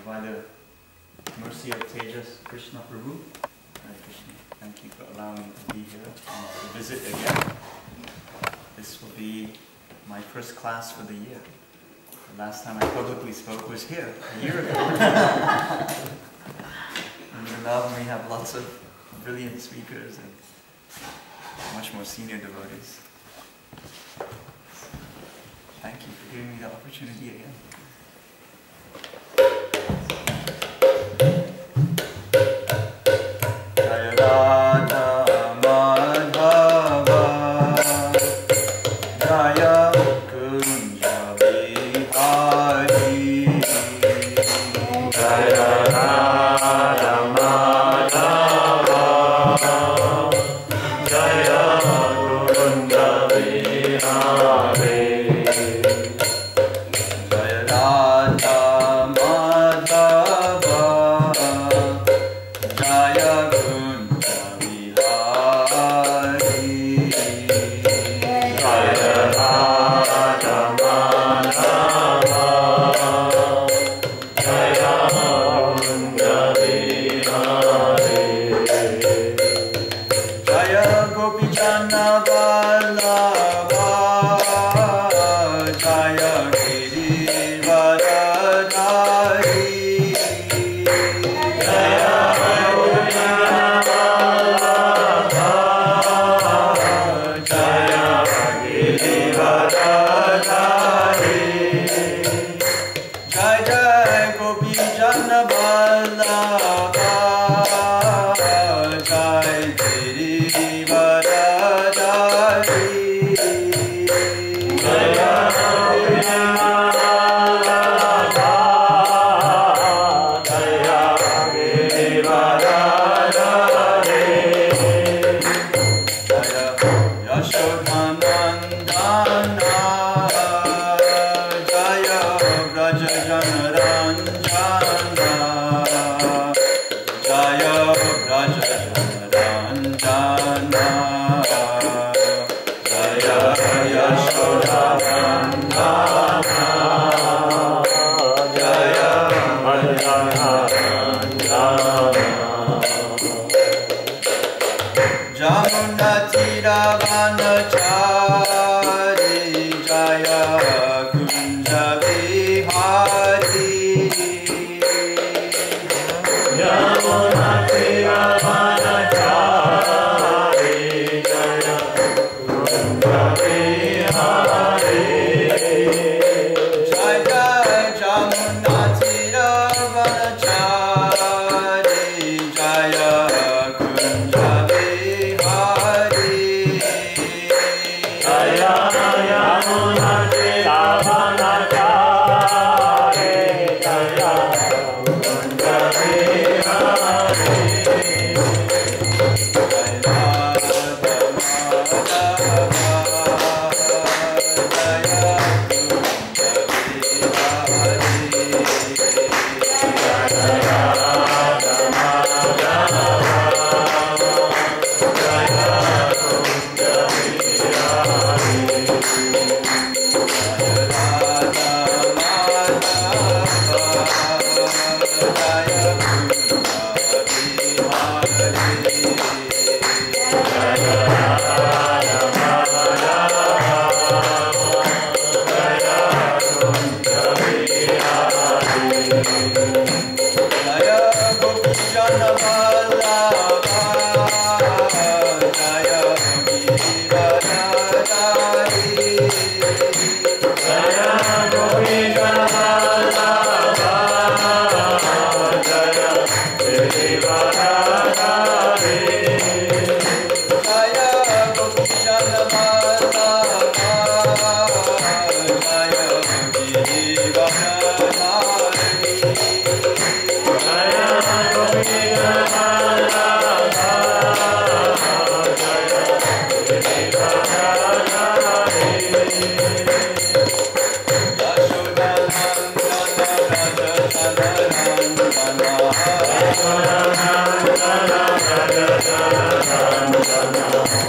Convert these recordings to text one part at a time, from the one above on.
by the mercy of Tejas Krishna Prabhu. Hare Krishna. Thank you for allowing me to be here and to visit again. This will be my first class for the year. The last time I publicly spoke was here, a year ago. And now we have lots of brilliant speakers and much more senior devotees. Thank you for giving me the opportunity again. Jaya Radha Madhava Jaya Kunja Vihari Jaya Radha Madhava Jaya Kunja Vihari Jaya Radha Madhava Jaya Kunja Vihari Jaya Radha Madhava Jaya Kunja Vihari Jaya Gopi Jana Vallabha Jaya Giri Varadhari Jaya Gopi Jana Vallabha Jaya Giri Varadhari Jai Jai Gopi Jana Vallabha Jai Giri Varadhari Jaya Gopi Jana Vallabha Jaya Giri Varadhari Jaya Yashodhanandana Jaya Braja Janaranjana Jaya Braja Janaranjana Jaya Yashodhanandana Jaya Braja Janaranjana Jamuna Tiravanachari Jaya Kunja Vihari Jamuna Tiravanachari Jaya Kunja Vihari Jai Jai Jamuna Tiravanachari Jaya Kunja Vihari Jaya Yamuna Tiravanachari Jaya Kunja Vihari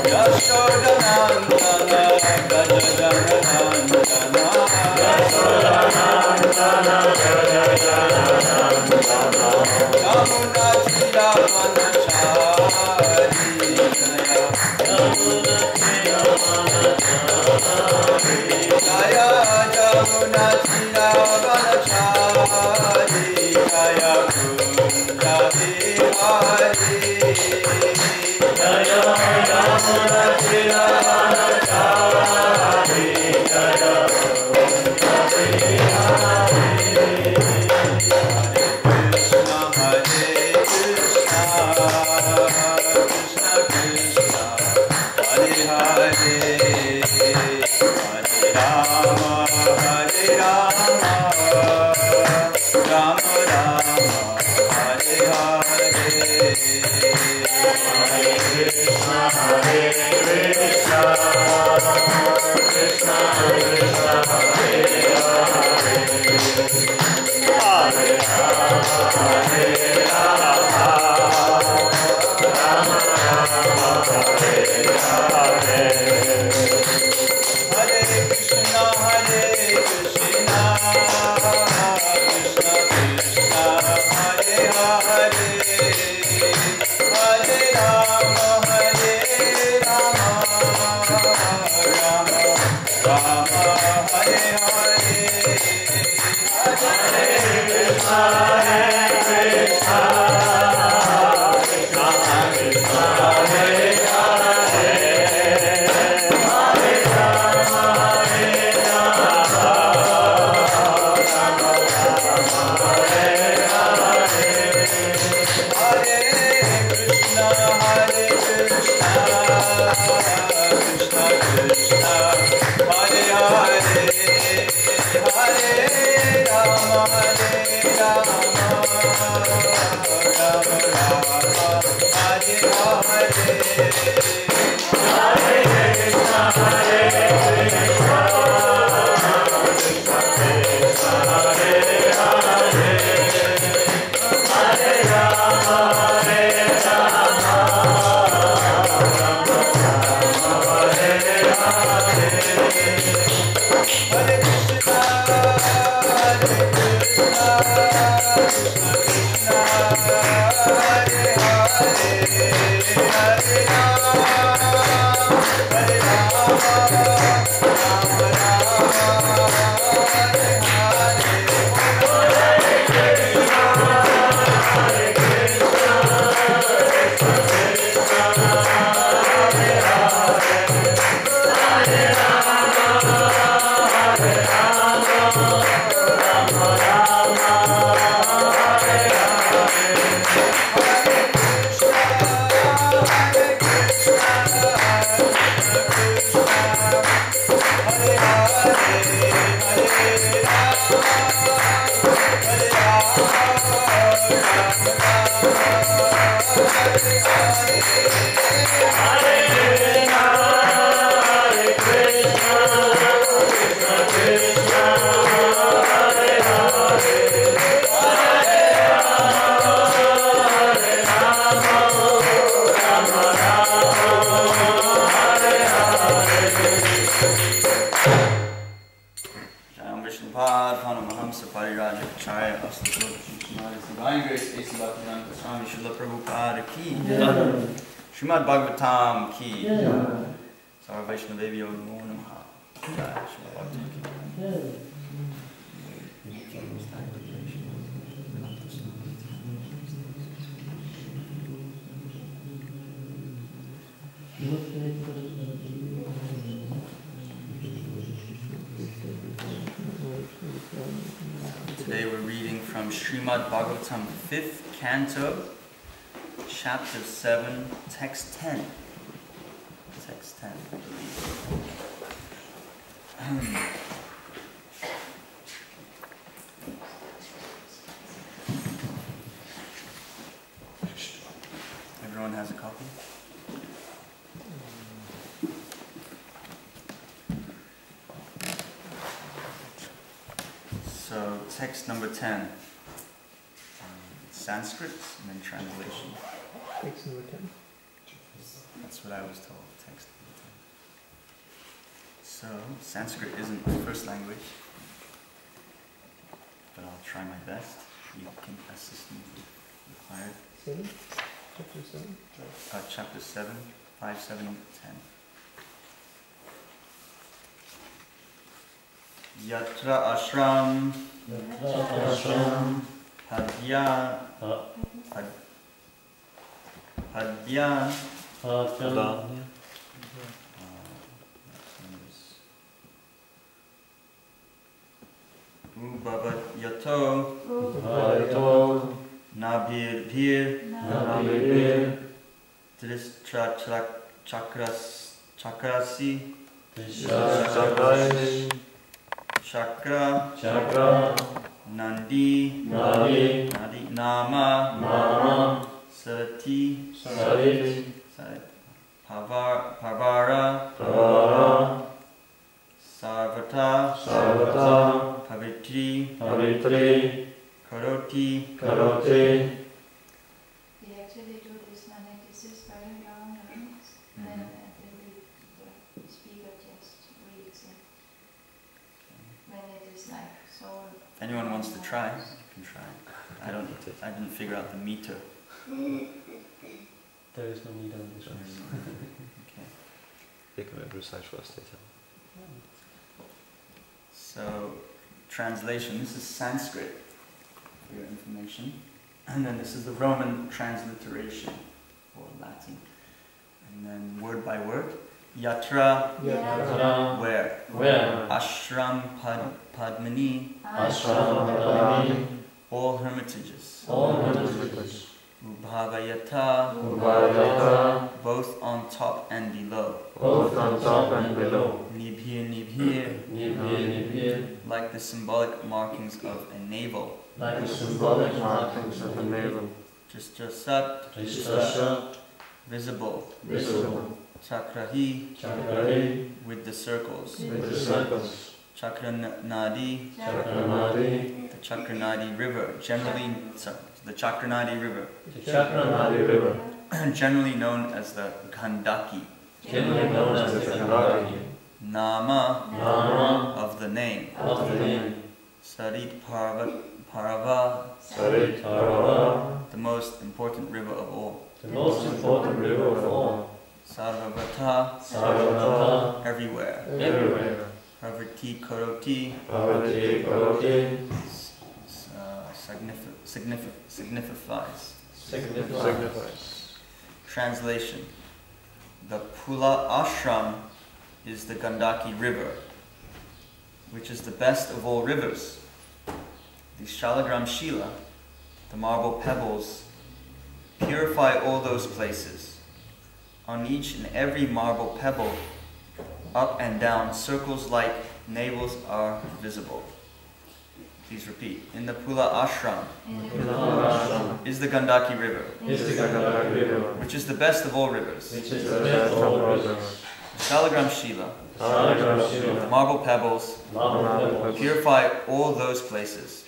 Yashodanandana Srimad Bhagavatam ki. Sarva Vaishnadevi Namo Namaha. Jai Srimad Bhagavatam ki. Today we're reading from Srimad Bhagavatam, 5th canto, Chapter 7, Text 10. Text 10, I believe. Everyone has a copy? So, text number 10. Sanskrit and then translation. Text number 10. That's what I was told. Text number 10. So, Sanskrit isn't my first language, but I'll try my best. you can assist me if required. 7? Chapter 7? Chapter 7, 5, 7, 10. Yatra ashram padya Ubhavat yato nabir chakrasi chakra nandi nama sati pavara sarvata pavitri karoti. We actually do this analysis very long, and the speaker just reads it. When it is like so. If anyone wants to try, you can try. I didn't figure out the meter. There is no meter in this one. Okay. They can recite first later. So, translation. This is Sanskrit for your information, and then this is the Roman transliteration or Latin, and then word by word. Yatra, where? Ashram Padmini, all hermitages. Ubhavayata, both on top and below. Nibhir, like the symbolic markings of a navel. Jasat, visible. Chakrahi, with the circles. Chakra Nadi, the Chakra Nadi river, the Chakra Nadi river, generally known as the Gandaki. Nama, of the name. Sarit Parava, the most important river of all. Sarvavata, everywhere. Pravritti Karoti, signifies. Translation. The Pula Ashram is the Gandaki river, which is the best of all rivers. The Shalagram Shila, the marble pebbles, purify all those places. On each and every marble pebble, up and down, circles like navels are visible. Please repeat. In the Pula Ashram is the Gandaki river, which is the best of all rivers. Shalagram Shila, marble pebbles, purify all those places.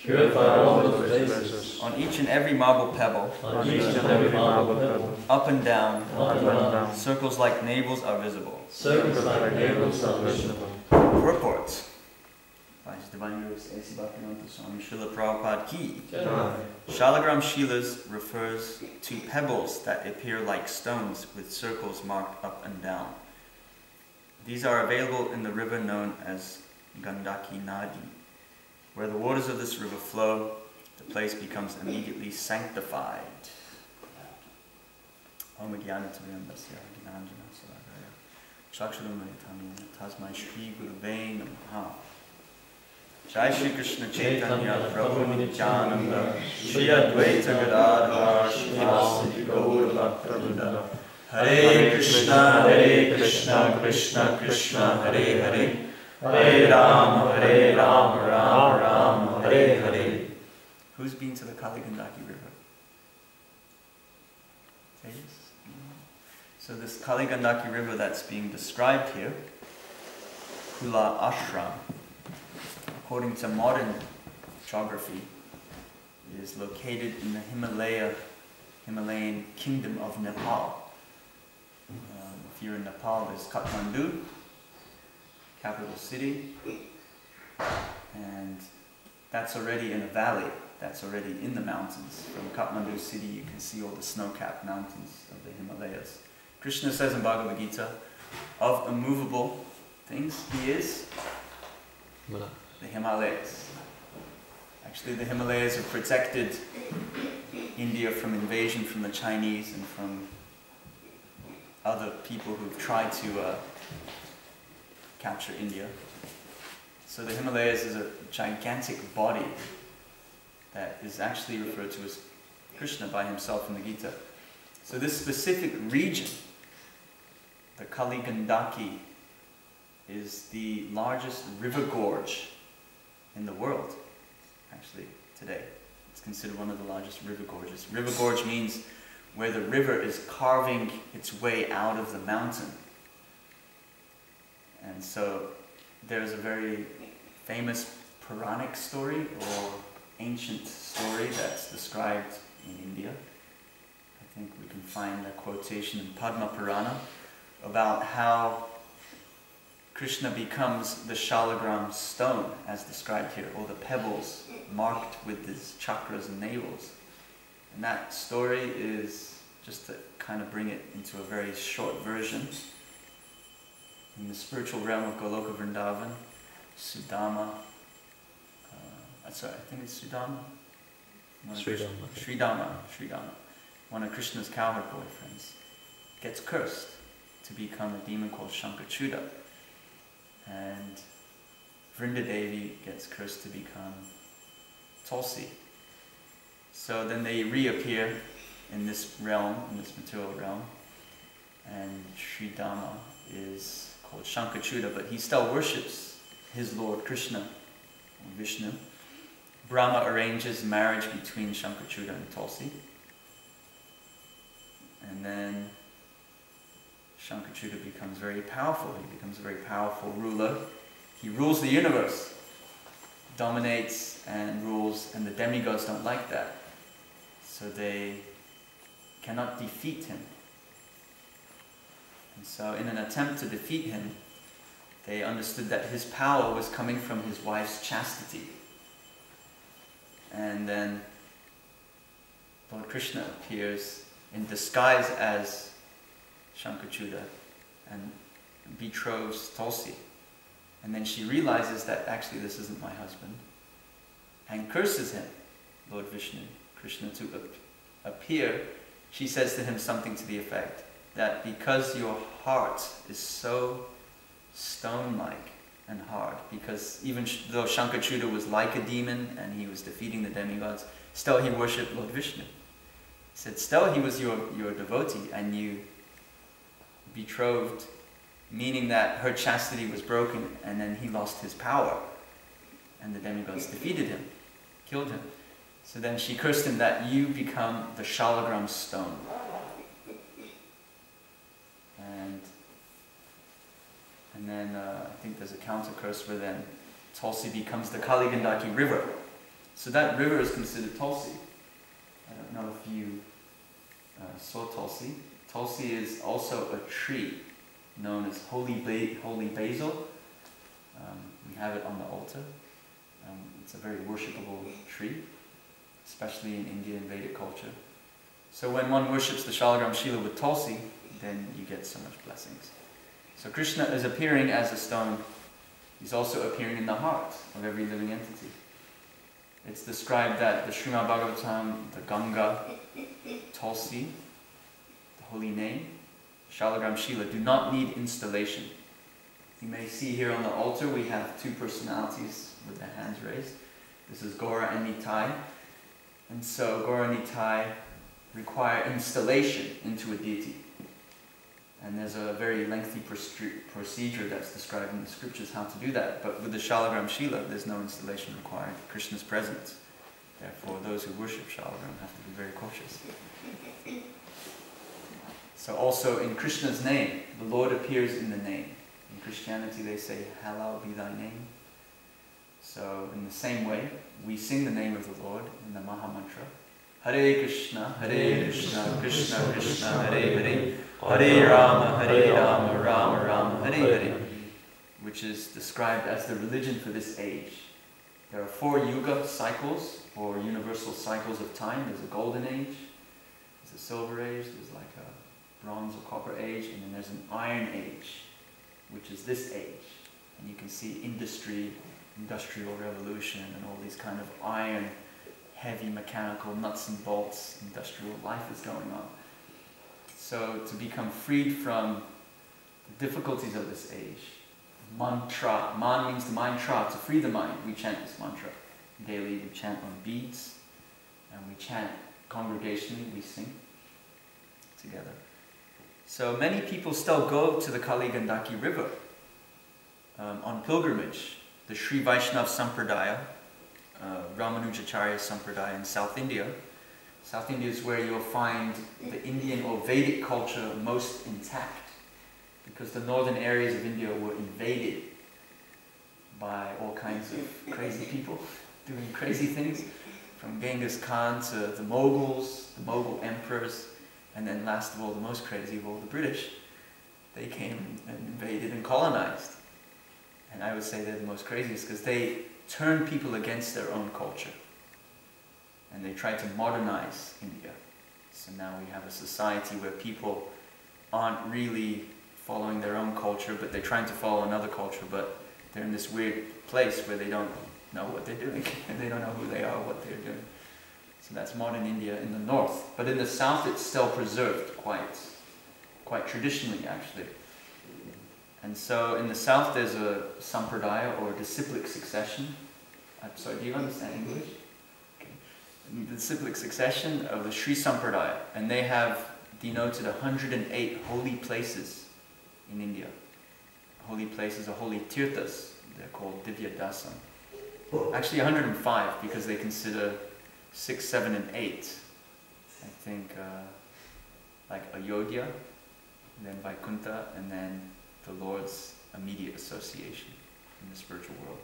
On each and every marble pebble, up and down, circles like navels are visible. Purports by His Divine Grace A.C. Bhaktivedanta Swami Srila Prabhupada Ki. Shalagram Shilas refers to pebbles that appear like stones with circles marked up and down. These are available in the river known as Gandaki Nadi. Where the waters of this river flow, the place becomes immediately sanctified. Om Jnanatam Tasya Gnanjana Salakaya Chakshuramanitamina Tasmai Shri Gurave Namaha. Jai Shri Krishna Chaitanya Prabhu Nityananda Shri Advaita Gadadhar Shivasadi Gaur Bhaktivinoda Hare Krishna Krishna Krishna Hare Hare Hare Rama Rama Rama Hare Hare. Who's been to the Kali Gandaki river? Tejas? So this Kali Gandaki river that's being described here, Pula Ashram, according to modern geography, is located in the Himalayan kingdom of Nepal. If you're in Nepal, there's Kathmandu, capital city, and that's already in a valley. that's already in the mountains. From Kathmandu city you can see all the snow-capped mountains of the Himalayas. Krishna says in Bhagavad Gita, of immovable things, he is the Himalayas. Actually, the Himalayas have protected India from invasion from the Chinese and from other people who've tried to capture India. So the Himalayas is a gigantic body that is actually referred to as Krishna by himself in the Gita. So this specific region, the Kali Gandaki, is the largest river gorge in the world, actually, today. It's considered one of the largest river gorges. River gorge means where the river is carving its way out of the mountain. And so there's a very famous Puranic story or ancient story that's described in India. I think we can find a quotation in Padma Purana about how Krishna becomes the shalagram stone, as described here, or the pebbles marked with his chakras and navels. And that story is, just to kind of bring it into a very short version, in the spiritual realm of Goloka Vrindavan, Sudama, I think it's Sudama? Sridama, one of Krishna's cowherd boyfriends, gets cursed to become a demon called Shankachuda. And Vrindadevi gets cursed to become Tulsi. So then they reappear in this realm, in this material realm, and Sridama is called Shankachuda, but he still worships his Lord Krishna, or Vishnu. Brahma arranges marriage between Shankachuda and Tulsi. And then Shankachuda becomes very powerful. He becomes a very powerful ruler. He rules the universe, dominates and rules, and the demigods don't like that. So they cannot defeat him. And so in an attempt to defeat him, they understood that his power was coming from his wife's chastity. And then Lord Krishna appears in disguise as Shankachuda and betroths Tulsi. And then she realizes that actually this isn't my husband, and curses him, Lord Vishnu, Krishna, to appear. She says to him something to the effect that because your heart is so stone-like and hard, because even though Shankachuda was like a demon and he was defeating the demigods, still he worshipped Lord Vishnu. He said, still he was your devotee, and you betrothed, meaning that her chastity was broken, and then he lost his power, and the demigods defeated him, killed him. So then she cursed him that you become the shalagram stone. And then I think there's a counter curse where then Tulsi becomes the Kali Gandaki river. So that river is considered Tulsi. I don't know if you saw Tulsi. Tulsi is also a tree known as holy basil. We have it on the altar. It's a very worshipable tree, especially in Indian Vedic culture. So when one worships the Shalagram Shila with Tulsi, then you get so much blessings. So Krishna is appearing as a stone. He's also appearing in the heart of every living entity. It's described that the Srimad Bhagavatam, the Ganga, Tulsi, the holy name, Shalagram Shila, do not need installation. You may see here on the altar we have two personalities with their hands raised. This is Gaura and Nitai. And so Gaura and Nitai require installation into a deity. And there's a very lengthy procedure that's described in the scriptures how to do that. But with the Shalagram Shila, there's no installation required. Krishna's presence. Therefore, those who worship Shalagram have to be very cautious. So also in Krishna's name, the Lord appears in the name. In Christianity they say, hallowed be thy name. So in the same way, we sing the name of the Lord in the Maha Mantra. Hare Krishna, Krishna Krishna, Hare Hare, Hare Rama, Rama Rama, Hare Hare, which is described as the religion for this age. There are 4 yuga cycles, or universal cycles of time. There's a golden age, there's a silver age, there's like a bronze or copper age, and then there's an iron age, which is this age. And you can see industrial revolution, and all these kind of iron, heavy mechanical nuts and bolts industrial life is going on. So to become freed from the difficulties of this age, mantra, man means the mind, tra, to free the mind, we chant this mantra. Daily we chant on beads, and we chant congregationally, we sing together. So many people still go to the Kali Gandaki River on pilgrimage. The Sri Vaishnav Sampradaya, Ramanujacharya Sampradaya in South India. South India is where you'll find the Indian or Vedic culture most intact, because the northern areas of India were invaded by all kinds of crazy people doing crazy things, from Genghis Khan to the Mughals, the Mughal emperors, and then last of all, the most crazy of all, the British. They came and invaded and colonized. And I would say they're the most craziest because they turn people against their own culture. And they try to modernize India. So now we have a society where people aren't really following their own culture, but they're trying to follow another culture, but they're in this weird place where they don't know what they're doing, and they don't know who they are, what they're doing. So that's modern India in the north. But in the south it's still preserved quite traditionally, actually. And so in the south there's a sampradaya, or disciplic succession. I'm sorry, do you understand English? Okay. The disciplic succession of the Sri Sampradaya, and they have denoted 108 holy places in India. Holy places are holy tirthas. They're called Divya Dasam. Actually 105, because they consider 6, 7, and 8. I think like Ayodhya, then Vaikuntha, and then the Lord's immediate association in the spiritual world.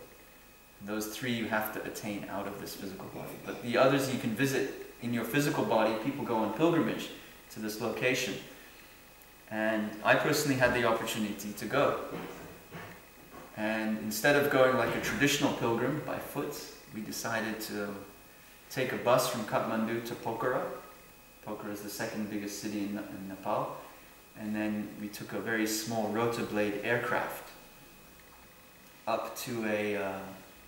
And those 3 you have to attain out of this physical body. But the others you can visit in your physical body. People go on pilgrimage to this location. And I personally had the opportunity to go. And instead of going like a traditional pilgrim by foot, we decided to take a bus from Kathmandu to Pokhara. Pokhara is the 2nd biggest city in Nepal. And then we took a very small rotor blade aircraft up to a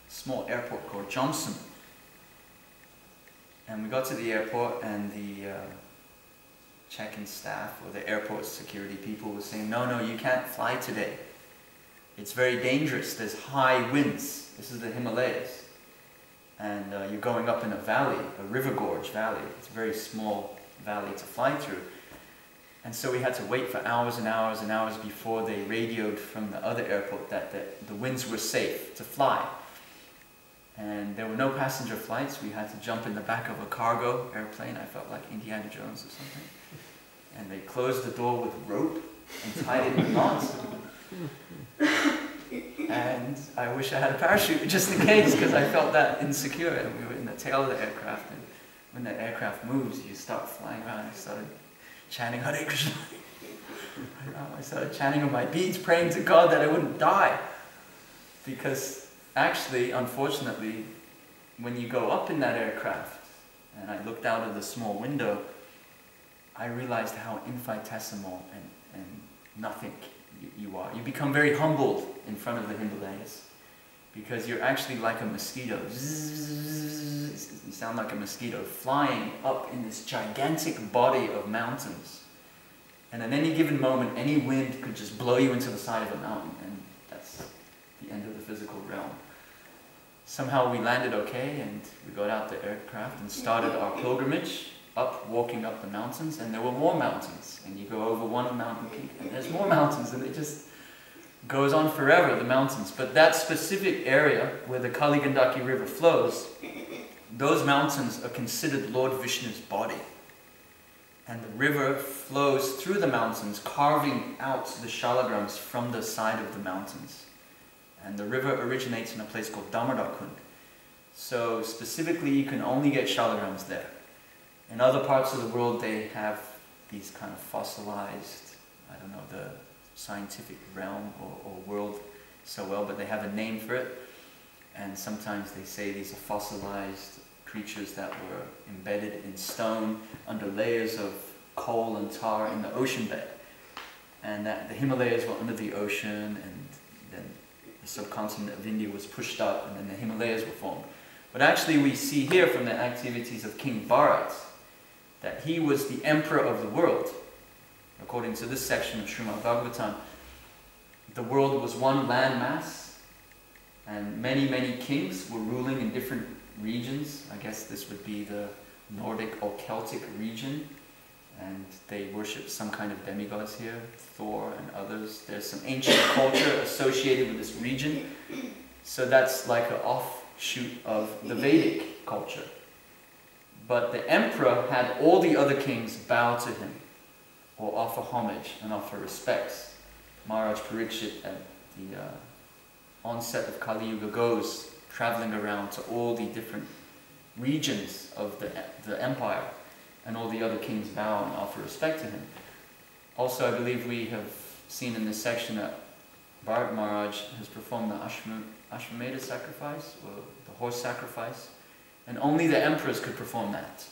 small airport called Johnson. And we got to the airport, and the check-in staff, or the airport security people, were saying, no, you can't fly today. It's very dangerous. There's high winds. This is the Himalayas. And you're going up in a valley, a river gorge valley. It's a very small valley to fly through. And so we had to wait for hours and hours and hours before they radioed from the other airport that the winds were safe to fly. And there were no passenger flights. We had to jump in the back of a cargo airplane. I felt like Indiana Jones or something. And they closed the door with rope and tied it in knots. And I wish I had a parachute just in case, because I felt that insecure. And we were in the tail of the aircraft, and when the aircraft moves, you start flying around. I started chanting Hare Krishna. I started chanting on my beads, praying to God that I wouldn't die. Because actually, unfortunately, when you go up in that aircraft, and I looked out of the small window, I realized how infinitesimal and nothing you are. You become very humbled in front of the Himalayas, because you're actually like a mosquito. You sound like a mosquito flying up in this gigantic body of mountains. And at any given moment, any wind could just blow you into the side of a mountain, and that's the end of the physical realm. Somehow we landed okay, and we got out the aircraft and started our pilgrimage up, walking up the mountains, and there were more mountains. And you go over one mountain peak, and there's more mountains, and it just goes on forever, the mountains. But that specific area where the Kali Gandaki River flows, those mountains are considered Lord Vishnu's body. And the river flows through the mountains, carving out the shalagrams from the side of the mountains. And the river originates in a place called Damodar Kund. So specifically, you can only get shalagrams there. In other parts of the world, they have these kind of fossilized, I don't know the scientific realm or world so well, but they have a name for it. and sometimes they say these are fossilized creatures that were embedded in stone under layers of coal and tar in the ocean bed, and that the Himalayas were under the ocean, and then the subcontinent of India was pushed up, and then the Himalayas were formed. But actually we see here from the activities of King Bharat that he was the emperor of the world. According to this section of Srimad Bhagavatam, the world was one landmass, and many, many kings were ruling in different regions. I guess this would be the Nordic or Celtic region, and they worship some kind of demigods here, Thor and others. There's some ancient culture associated with this region, so that's like an offshoot of the Vedic culture. But the emperor had all the other kings bow to him, or offer homage and offer respects. Maharaj Parikshit at the onset of Kali Yuga goes traveling around to all the different regions of the empire, and all the other kings bow and offer respect to him. Also, I believe we have seen in this section that Bharat Maharaj has performed the Ashwamedha sacrifice, or the horse sacrifice, and only the emperors could perform that.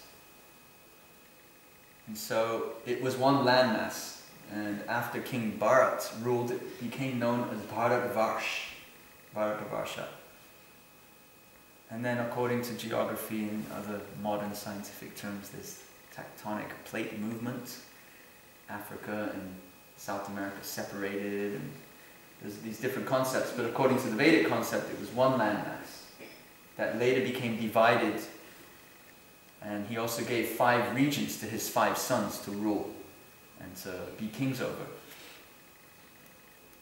And so it was one landmass, and after King Bharat ruled, it became known as Bharatavarsha. And then according to geography and other modern scientific terms, there's tectonic plate movement. Africa and South America separated, and there's these different concepts, but according to the Vedic concept, it was one landmass that later became divided, and he also gave 5 regions to his 5 sons to rule and to be kings over.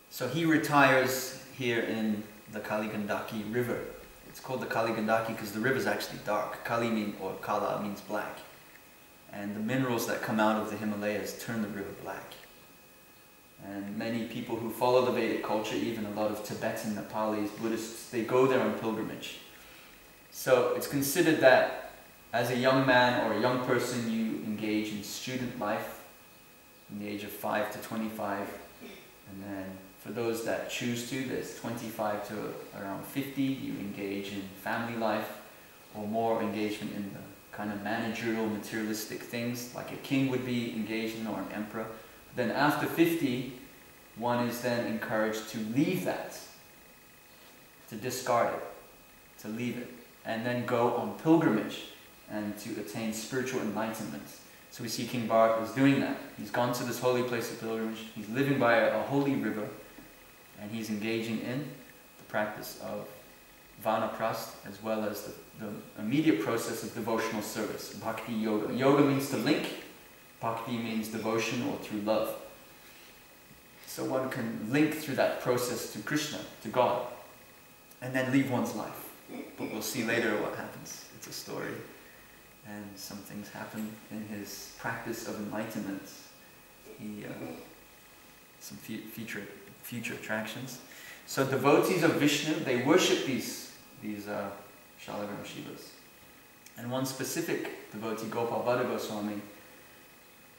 So he retires here in the Kali Gandaki river. It's called the Kali Gandaki because the river is actually dark. Kali or Kala means black. And the minerals that come out of the Himalayas turn the river black. And many people who follow the Vedic culture, even a lot of Tibetan, Nepalis, Buddhists, they go there on pilgrimage. So it's considered that as a young man or a young person, you engage in student life from the age of 5 to 25. And then for those that choose to, there's 25 to around 50, you engage in family life, or more engagement in the kind of managerial, materialistic things like a king would be engaged in, or an emperor. Then after 50, one is then encouraged to leave that, to discard it, to leave it, and then go on pilgrimage and to attain spiritual enlightenment. So we see King Bharat is doing that. He's gone to this holy place of pilgrimage, he's living by a holy river, and he's engaging in the practice of Vanaprast, as well as the immediate process of devotional service, Bhakti Yoga. Yoga means to link, Bhakti means devotion or through love. So one can link through that process to Krishna, to God, and then leave one's life. But we'll see later what happens. It's a story. And some things happen in his practice of enlightenment. Some future attractions. So devotees of Vishnu, they worship these Shalagram Shivas. And one specific devotee, Gopal Prabhu,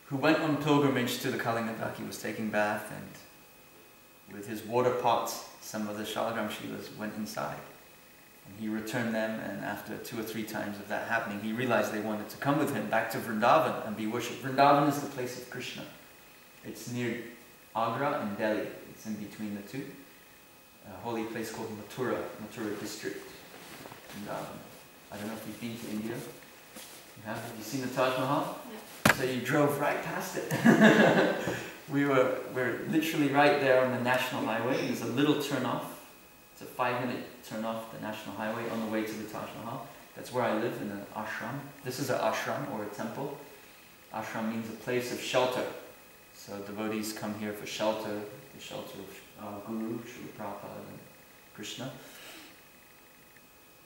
who went on pilgrimage to the Kali Gandaki, was taking bath, and with his water pots, some of the Shalagram Shivas went inside. And he returned them, and after 2 or 3 times of that happening, he realized they wanted to come with him back to Vrindavan and be worshipped. Vrindavan is the place of Krishna. It's near Agra and Delhi. It's in between the two. A holy place called Mathura district. Vrindavan. I don't know if you've been to India. You have? Have you seen the Taj Mahal? Yeah. So you drove right past it. We're literally right there on the national highway. There's a little turn off. It's a 5-minute turn off the national highway on the way to the Taj Mahal. That's where I live, in an ashram. This is an ashram, or a temple. Ashram means a place of shelter. So devotees come here for shelter, the shelter of Guru, Srila Prabhupada, and Krishna.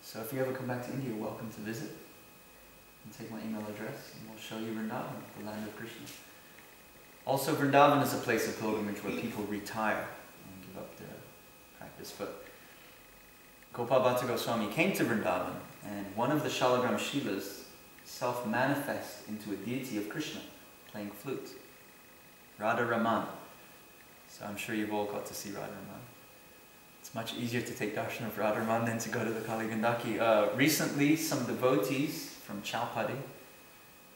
So if you ever come back to India, you're welcome to visit. And take my email address, and we'll show you Vrindavan, the land of Krishna. Also, Vrindavan is a place of pilgrimage where people retire and give up their practice. But Gopal Bhatta Goswami came to Vrindavan, and one of the Shalagram Shivas self-manifest into a deity of Krishna, playing flute. Radha Raman. So I'm sure you've all got to see Radha Raman. It's It's much easier to take darshan of Radharman than to go to the Kali Gandaki. Recently, some devotees from Chowpatty,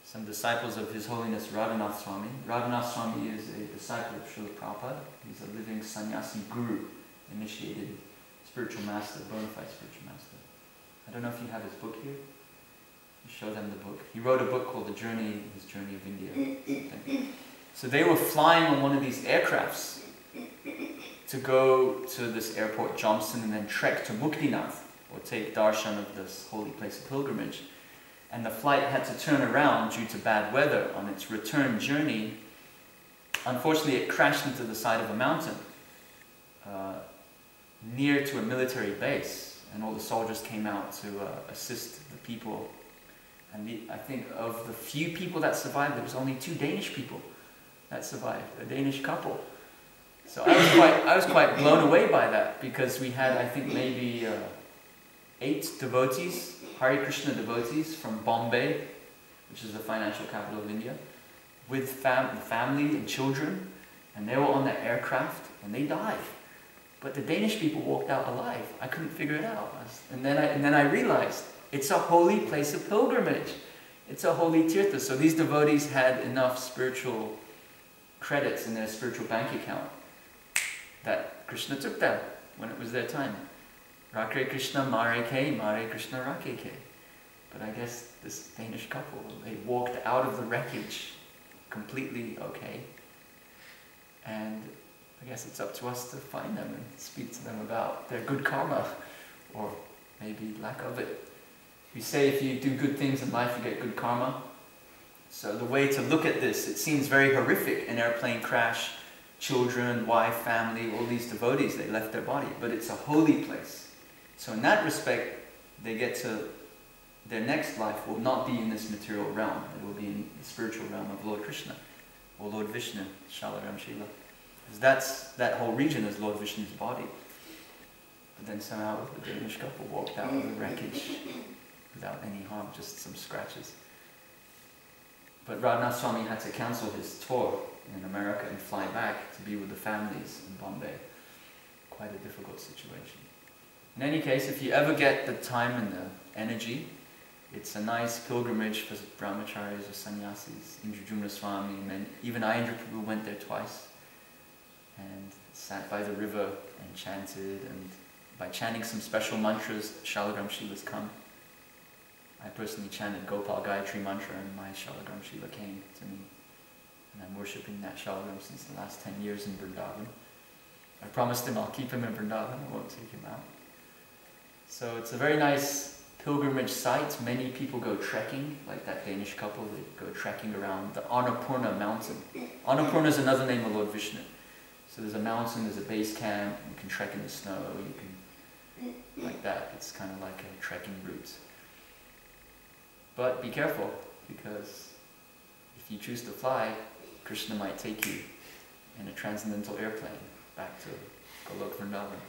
some disciples of His Holiness Radhanath Swami. Radhanath Swami is a disciple of Srila Prabhupada. He's a living sannyasi guru, initiated spiritual master, bona fide spiritual master. I don't know if you have his book here. You show them the book. He wrote a book called His Journey of India. So they were flying on one of these aircrafts to go to this airport, Johnson, and then trek to Muktinath, or take darshan of this holy place of pilgrimage. And the flight had to turn around due to bad weather on its return journey. Unfortunately, it crashed into the side of a mountain near to a military base, and all the soldiers came out to assist the people. And I think of the few people that survived, there was only 2 Danish people that survived, a Danish couple. So I was quite blown away by that, because we had, I think, maybe 8 devotees, Hare Krishna devotees from Bombay, which is the financial capital of India, with family and children, and they were on that aircraft, and they died. But the Danish people walked out alive. I couldn't figure it out. And then I realized, it's a holy place of pilgrimage. It's a holy tirtha. So these devotees had enough spiritual credits in their spiritual bank account that Krishna took them when it was their time. Rakre Krishna Mare Ke, Mare Krishna Rake Ke. But I guess this Danish couple, they walked out of the wreckage completely okay. And I guess it's up to us to find them and speak to them about their good karma, or maybe lack of it. We say if you do good things in life, you get good karma. So the way to look at this, it seems very horrific. An airplane crash, children, wife, family, all these devotees, they left their body. But it's a holy place. So in that respect, they get to, their next life will not be in this material realm. It will be in the spiritual realm of Lord Krishna, or Lord Vishnu, Shalaram Shila. Because that whole region is Lord Vishnu's body. But then somehow the Danish couple walked out of the wreckage without any harm, just some scratches. But Radhanath Swami had to cancel his tour in America and fly back to be with the families in Bombay. Quite a difficult situation. In any case, if you ever get the time and the energy, it's a nice pilgrimage for brahmacharis or sannyasis. Indrajumna Swami, and even Ayendra Prabhu went there twice and sat by the river and chanted, and by chanting some special mantras, Shalagram Shilas come. I personally chanted Gopal Gayatri mantra, and my Shalagram Shila came to me. And I'm worshipping that Shalagram since the last 10 years in Vrindavan. I promised him I'll keep him in Vrindavan, I won't take him out. So it's a very nice pilgrimage site. Many people go trekking, like that Danish couple, they go trekking around the Annapurna mountain. Annapurna is another name of Lord Vishnu. So there's a mountain, there's a base camp, you can trek in the snow, you can, like that. It's kind of like a trekking route. But be careful, because if you choose to fly, Krishna might take you in a transcendental airplane back to Golok Vrindavan.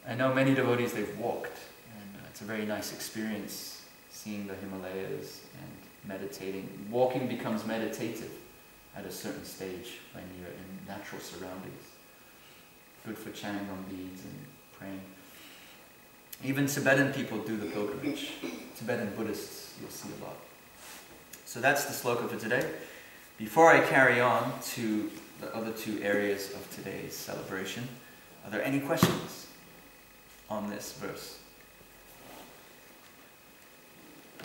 I know many devotees, they've walked, and it's a very nice experience seeing the Himalayas and meditating. Walking becomes meditative at a certain stage when you're in natural surroundings. Good for chanting on beads and praying. Even Tibetan people do the pilgrimage. Tibetan Buddhists, you'll see a lot. So that's the sloka for today. Before I carry on to the other 2 areas of today's celebration, are there any questions on this verse?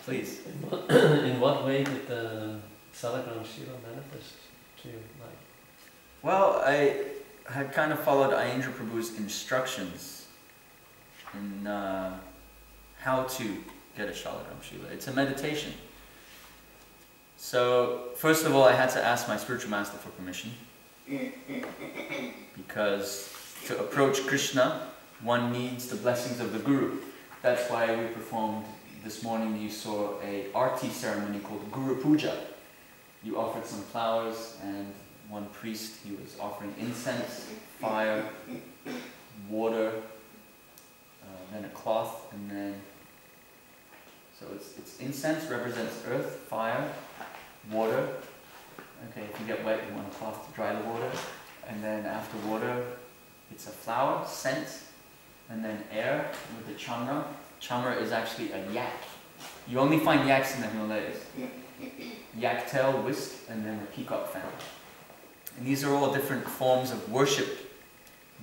Please. In what way did the Salagram Shila manifest to you? Well, I had kind of followed Ayendra Prabhu's instructions in how to get a Shalagram Shila. It's a meditation. So, first of all, I had to ask my spiritual master for permission. Because to approach Krishna, one needs the blessings of the Guru. That's why we performed this morning, you saw a arti ceremony called Guru Puja. You offered some flowers, and one priest, he was offering incense, fire, water, then a cloth, and then, so it's incense represents earth, fire, water. Okay, if you get wet, you want a cloth to dry the water. And then after water, it's a flower, scent, and then air with the chamra. Chamra is actually a yak. You only find yaks in the Himalayas. Yak tail, whisk, and then a peacock fan. And these are all different forms of worship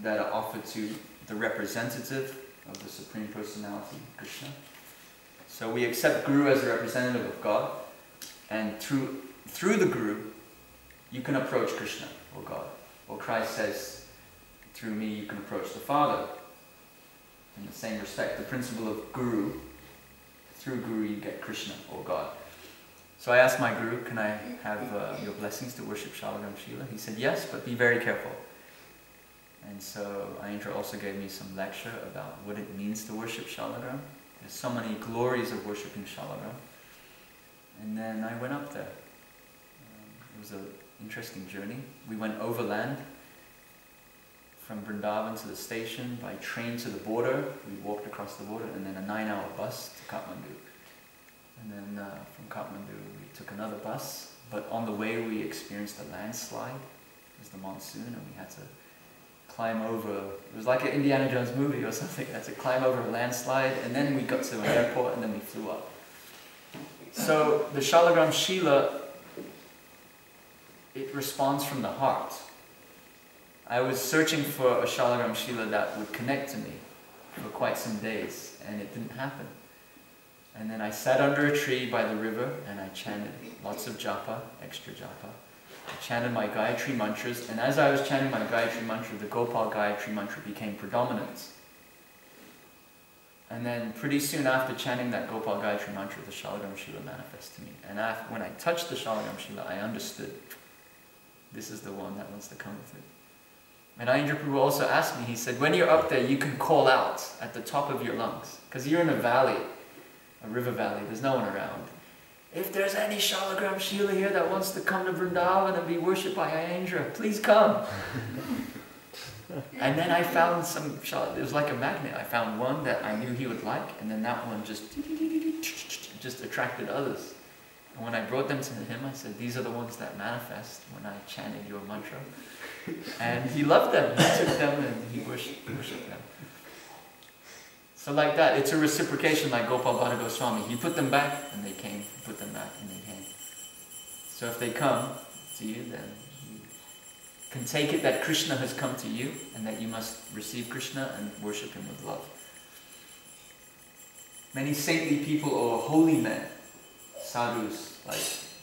that are offered to the representative of the Supreme Personality, Krishna. So we accept Guru as a representative of God, and through the Guru, you can approach Krishna or God. Or Christ says, through me you can approach the Father. In the same respect, the principle of Guru, through Guru you get Krishna or God. So I asked my Guru, can I have your blessings to worship Shalagram Shila? He said yes, but be very careful. And so Ayendra also gave me some lecture about what it means to worship Shalagram. There's so many glories of worshipping Shalagram. And then I went up there. It was an interesting journey. We went overland from Vrindavan to the station, by train to the border. We walked across the border, and then a 9-hour bus to Kathmandu. And then from Kathmandu we took another bus, but on the way we experienced a landslide. It was the monsoon, and we had to climb over, it was like an Indiana Jones movie or something. We had to climb over a landslide, and then we got to an airport, and then we flew up. So the Shalagram Shila, it responds from the heart. I was searching for a Shalagram Shila that would connect to me for quite some days, and it didn't happen. And then I sat under a tree by the river, and I chanted lots of japa, extra japa. I chanted my Gayatri mantras, and as I was chanting my Gayatri mantra, the Gopal Gayatri mantra became predominant. And then pretty soon after chanting that Gopal Gayatri mantra, the Shalagram Shila manifested to me. And when I touched the Shalagram Shila, I understood, this is the one that wants to come with me. And Ayendra Prabhu also asked me, he said, when you're up there, you can call out at the top of your lungs. Because you're in a valley, a river valley, there's no one around. If there's any Shalagram Shila here that wants to come to Vrindavan and be worshipped by Ayendra, please come. And then I found some Shala, it was like a magnet. I found one that I knew he would like, and then that one just attracted others. And when I brought them to him, I said, these are the ones that manifest when I chanted your mantra. And he loved them. He took them and he worshipped them. So like that, it's a reciprocation like Gopal Bhatta Goswami. He put them back and they came. He put them back and they came. So if they come to you, then you can take it that Krishna has come to you and that you must receive Krishna and worship him with love. Many saintly people or holy men, sadhus, like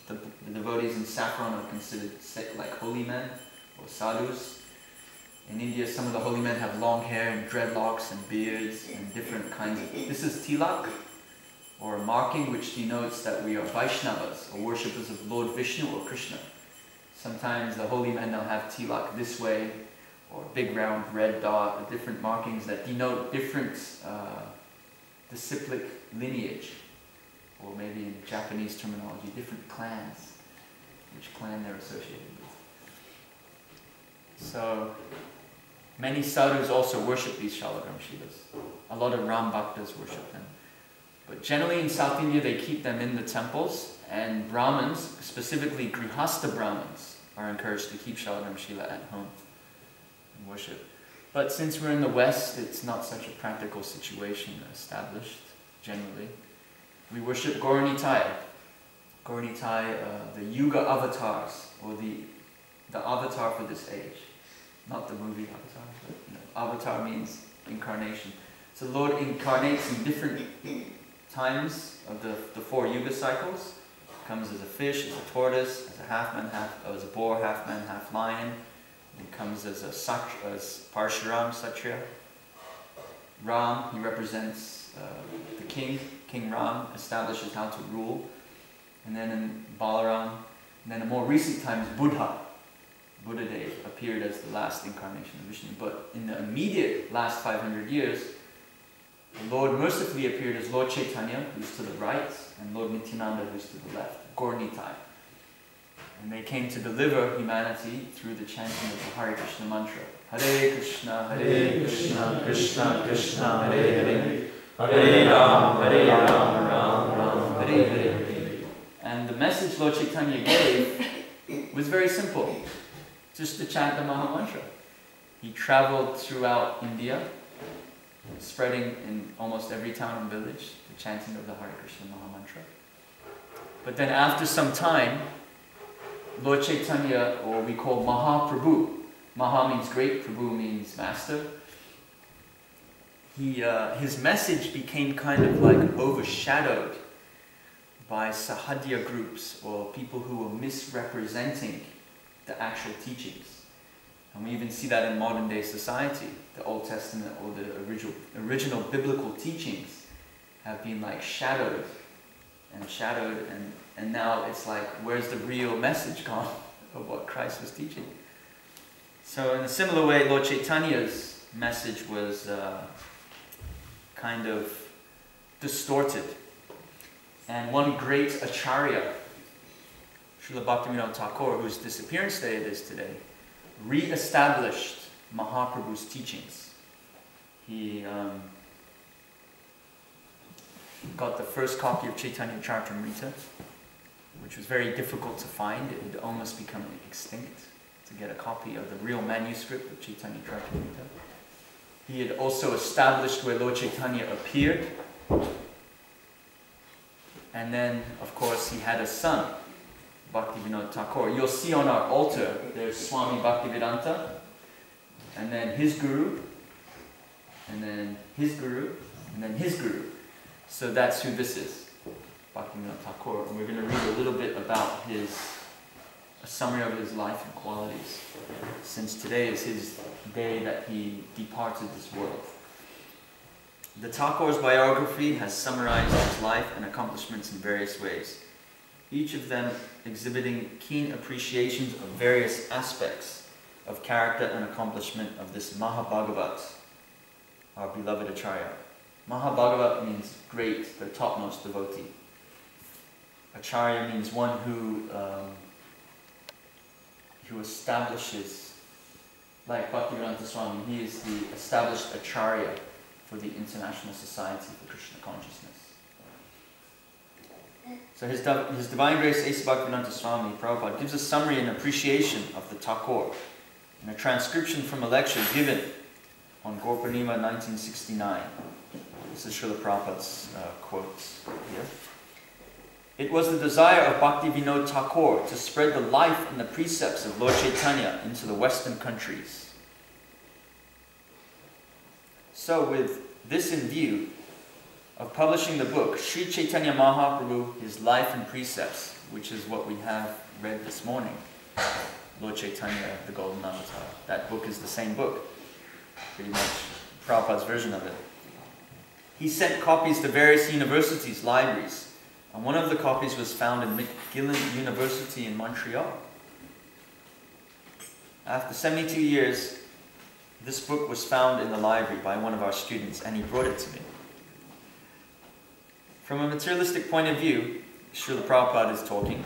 the devotees in Saffron are considered like holy men or sadhus. In India, some of the holy men have long hair and dreadlocks and beards and different kinds of... This is tilak, or a marking which denotes that we are Vaishnavas, or worshippers of Lord Vishnu or Krishna. Sometimes the holy men now have tilak this way, or big round red dot, or different markings that denote different disciplic lineage, or maybe in Japanese terminology, different clans, which clan they're associated with. So, many sadhus also worship these Shalagram Shilas. A lot of Ram Bhaktas worship them. But generally in South India they keep them in the temples, and Brahmins, specifically Grihastha Brahmins, are encouraged to keep Shalagram Shila at home and worship. But since we're in the West, it's not such a practical situation established, generally. We worship Gauranitai. Gauranitai, the Yuga avatars, or the avatar for this age. Not the movie Avatar, but avatar means incarnation. So the Lord incarnates in different times of the 4 yuga cycles. Comes as a fish, as a tortoise, as a half-man, as a boar, half-man, half-lion. He comes as as Parshuram, Satriya. Ram, he represents the king. King Ram establishes how to rule. And then in Balaram, and then in more recent times, Buddha Dev appeared as the last incarnation of Vishnu. But in the immediate last 500 years, the Lord mercifully appeared as Lord Chaitanya, who's to the right, and Lord Nityananda, who's to the left, Gauranitai. And they came to deliver humanity through the chanting of the Hare Krishna mantra. Hare Krishna, Krishna Krishna, Hare Hare, Hare Ram, Ram Ram, Hare Hare. And the message Lord Chaitanya gave was very simple. Just to chant the Maha Mantra. He traveled throughout India, spreading in almost every town and village, the chanting of the Hare Krishna Maha Mantra. But then after some time, Lord Chaitanya, or we call Mahaprabhu, Maha means great, Prabhu means master, his message became kind of like overshadowed by Sahadya groups or people who were misrepresenting the actual teachings. And we even see that in modern day society. The Old Testament or the original biblical teachings have been like shadowed, and now it's like, where's the real message gone of what Christ was teaching? So in a similar way, Lord Chaitanya's message was kind of distorted. And one great acharya, Srila Bhaktivinoda Thakur, whose disappearance day it is today, re-established Mahaprabhu's teachings. He got the first copy of Chaitanya Charitamrita, which was very difficult to find. It had almost become extinct to get a copy of the real manuscript of Chaitanya Charitamrita. He had also established where Lord Chaitanya appeared. And then, of course, he had a son, Bhaktivinoda Thakur. You'll see on our altar, there's Swami Bhaktivedanta, and then his guru, and then his guru, and then his guru. So that's who this is, Bhaktivinoda Thakur. And we're going to read a little bit about a summary of his life and qualities, since today is his day that he departed this world. The Thakur's biography has summarized his life and accomplishments in various ways, each of them exhibiting keen appreciations of various aspects of character and accomplishment of this Mahabhagavat, our beloved Acharya. Mahabhagavat means great, the topmost devotee. Acharya means one who establishes, like Bhaktivedanta Swami, he is the established Acharya for the International Society for Krishna Consciousness. So His Divine Grace Asa Bhaktivedanta Swami Prabhupada gives a summary and appreciation of the Thakur in a transcription from a lecture given on Gaur-Purnima 1969. This is Srila Prabhupada's quotes here. It was the desire of Bhaktivinoda Thakur to spread the life and the precepts of Lord Chaitanya into the Western countries. So with this in view of publishing the book, Sri Chaitanya Mahaprabhu, His Life and Precepts, which is what we have read this morning, Lord Chaitanya, the Golden Avatar. That book is the same book, pretty much Prabhupada's version of it. He sent copies to various universities, libraries, and one of the copies was found in McGill University in Montreal. After 72 years, this book was found in the library by one of our students, and he brought it to me. From a materialistic point of view, Srila Prabhupada is talking,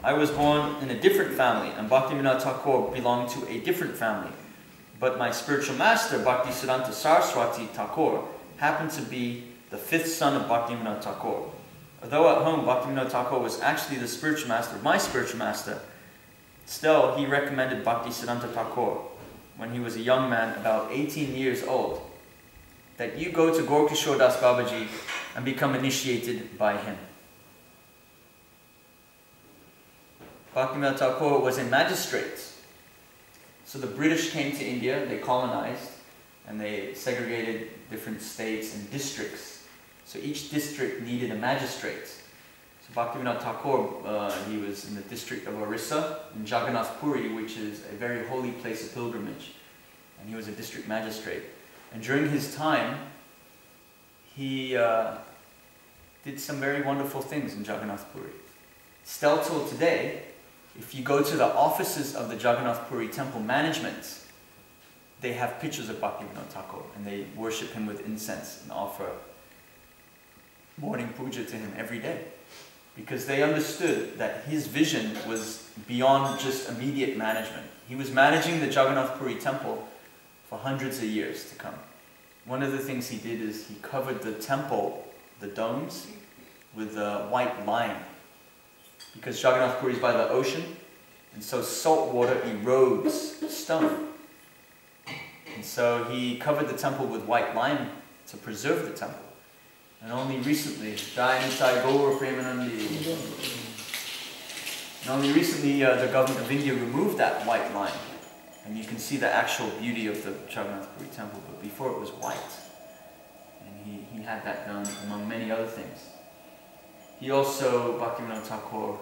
I was born in a different family, and Bhaktivinoda Thakur belonged to a different family. But my spiritual master, Bhaktisiddhanta Saraswati Thakur, happened to be the fifth son of Bhaktivinoda Thakur. Although at home Bhaktivinoda Thakur was actually the spiritual master of my spiritual master, still he recommended Bhaktisiddhanta Thakur when he was a young man, about 18 years old, that you go to Gaur Kishore Das Babaji and become initiated by him. Bhaktivinoda Thakur was a magistrate. So the British came to India, they colonized, and they segregated different states and districts. So each district needed a magistrate. So Bhaktivinoda Thakur, he was in the district of Orissa, in Jagannath Puri, which is a very holy place of pilgrimage. And he was a district magistrate. And during his time, he did some very wonderful things in Jagannath Puri. Still till today, if you go to the offices of the Jagannath Puri temple management, they have pictures of Bhaktivinoda Thakur, and they worship him with incense and offer morning puja to him every day. Because they understood that his vision was beyond just immediate management. He was managing the Jagannath Puri temple for hundreds of years to come. One of the things he did is he covered the temple, the domes, with white lime. Because Jagannath Puri is by the ocean, and so salt water erodes stone. And so he covered the temple with white lime to preserve the temple. And only recently, the government of India removed that white lime. And you can see the actual beauty of the Jagannath Puri temple, but before it was white. And he had that done among many other things. He also, Bhaktivinoda Thakur,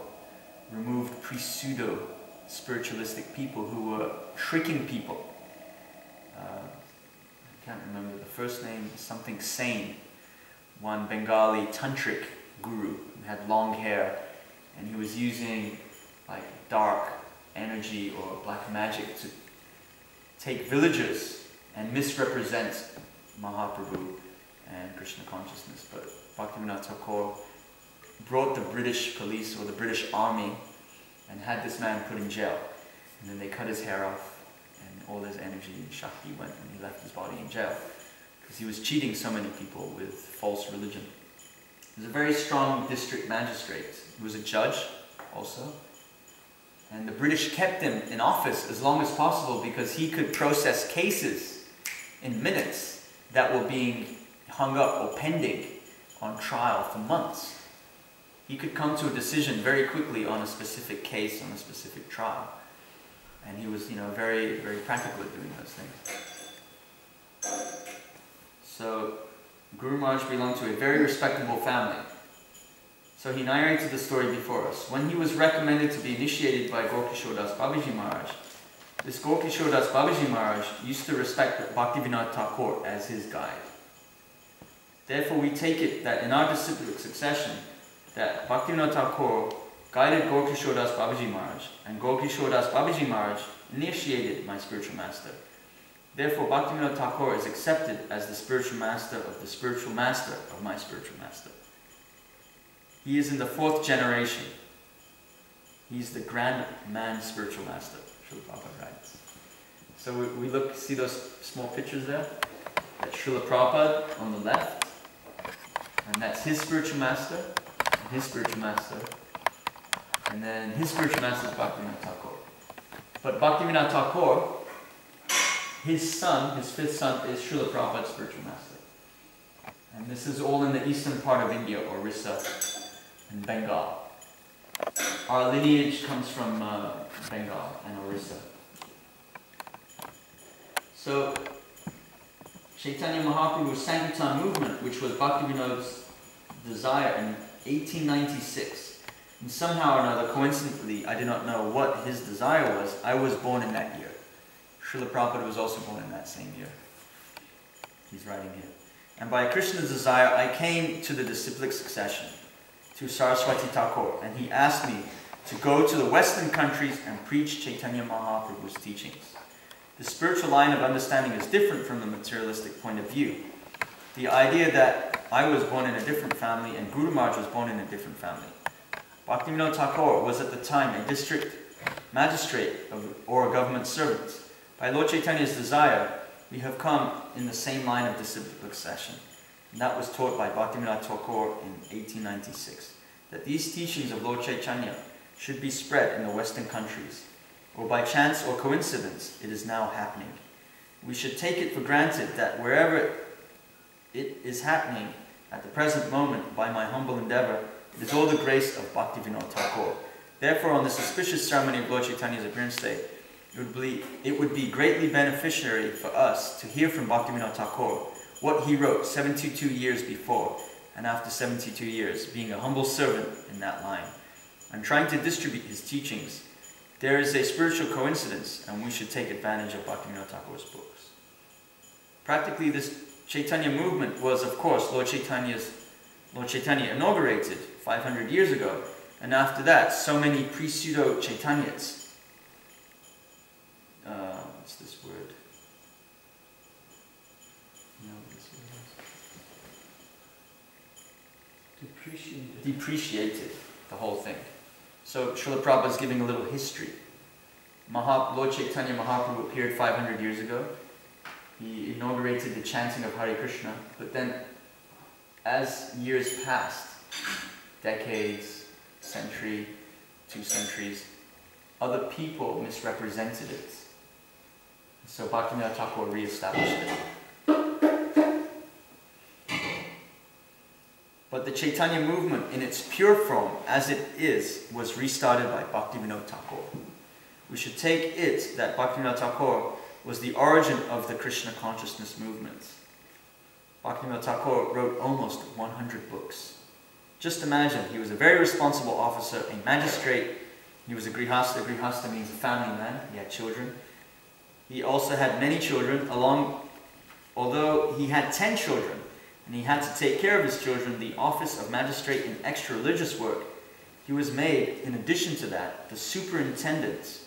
removed pseudo-spiritualistic people who were tricking people. I can't remember the first name, something Sane. One Bengali tantric guru who had long hair, and he was using like dark energy or black magic to take villagers and misrepresent Mahaprabhu and Krishna consciousness. But Bhaktivinoda Thakur brought the British police or the British army and had this man put in jail. And then they cut his hair off, and all his energy and Shakti went, and he left his body in jail. Because he was cheating so many people with false religion. He was a very strong district magistrate. He was a judge also. And the British kept him in office as long as possible because he could process cases in minutes that were being hung up or pending on trial for months. He could come to a decision very quickly on a specific case, on a specific trial. And he was, very, very practical at doing those things. So, Guru Maharaj belonged to a very respectable family. So he narrated the story before us. When he was recommended to be initiated by Gopkishore Das Babaji Maharaj, this Gopkishore Das Babaji Maharaj used to respect Bhaktivinoda Thakur as his guide. Therefore, we take it that in our disciplic succession, that Bhaktivinoda Thakur guided Gopkishore Das Babaji Maharaj, and Gopkishore Das Babaji Maharaj initiated my spiritual master. Therefore, Bhaktivinoda Thakur is accepted as the spiritual master of the spiritual master of my spiritual master. He is in the 4th generation. He is the grand man spiritual master, Srila Prabhupada writes. So we see those small pictures there? That's Srila Prabhupada on the left, and that's his spiritual master, and his spiritual master, and then his spiritual master is Bhaktivinoda Thakur. But Bhaktivinoda Thakur, his son, his 5th son, is Srila Prabhupada's spiritual master. And this is all in the eastern part of India, Orissa and Bengal. Our lineage comes from Bengal and Orissa. So, Chaitanya Mahaprabhu's Sankirtan movement, which was Bhaktivinoda's desire in 1896, and somehow or another, coincidentally, I do not know what his desire was, I was born in that year. Srila Prabhupada was also born in that same year. He's writing here. And by Krishna's desire, I came to the disciplic succession, to Saraswati Thakur, and he asked me to go to the Western countries and preach Chaitanya Mahaprabhu's teachings. The spiritual line of understanding is different from the materialistic point of view. The idea that I was born in a different family and Guru Maharaj was born in a different family. Bhaktivinoda Thakur was at the time a district magistrate or a government servant. By Lord Chaitanya's desire, we have come in the same line of disciplic succession. And that was taught by Bhaktivinoda Thakur in 1896. That these teachings of Lord Chaitanya should be spread in the Western countries. Or by chance or coincidence, it is now happening. We should take it for granted that wherever it is happening at the present moment by my humble endeavor, it is all the grace of Bhaktivinoda Thakur. Therefore, on this auspicious ceremony of Lord Chaitanya's appearance day, it would be greatly beneficiary for us to hear from Bhaktivinoda Thakur what he wrote 72 years before, and after 72 years, being a humble servant in that line, and trying to distribute his teachings. There is a spiritual coincidence, and we should take advantage of Bhaktivinoda Thakur's books. Practically, this Chaitanya movement was, of course, Lord Chaitanya inaugurated 500 years ago, and after that, so many pre-pseudo-Chaitanyas. What's this word? Depreciated the whole thing. So Srila Prabhupada is giving a little history. Lord Chaitanya Mahaprabhu appeared 500 years ago. He inaugurated the chanting of Hare Krishna, but then as years passed, decades, century, 2 centuries, other people misrepresented it. So Bhaktivinoda Thakur re-established it. But the Chaitanya movement in its pure form, as it is, was restarted by Bhaktivinoda Thakur. We should take it that Bhaktivinoda Thakur was the origin of the Krishna consciousness movement. Bhaktivinoda Thakur wrote almost 100 books. Just imagine, he was a very responsible officer, a magistrate. He was a grihasta. Grihasta means a family man. He had children. He also had many children, although he had 10 children, and he had to take care of his children, the office of magistrate in extra religious work. He was made, in addition to that, the superintendent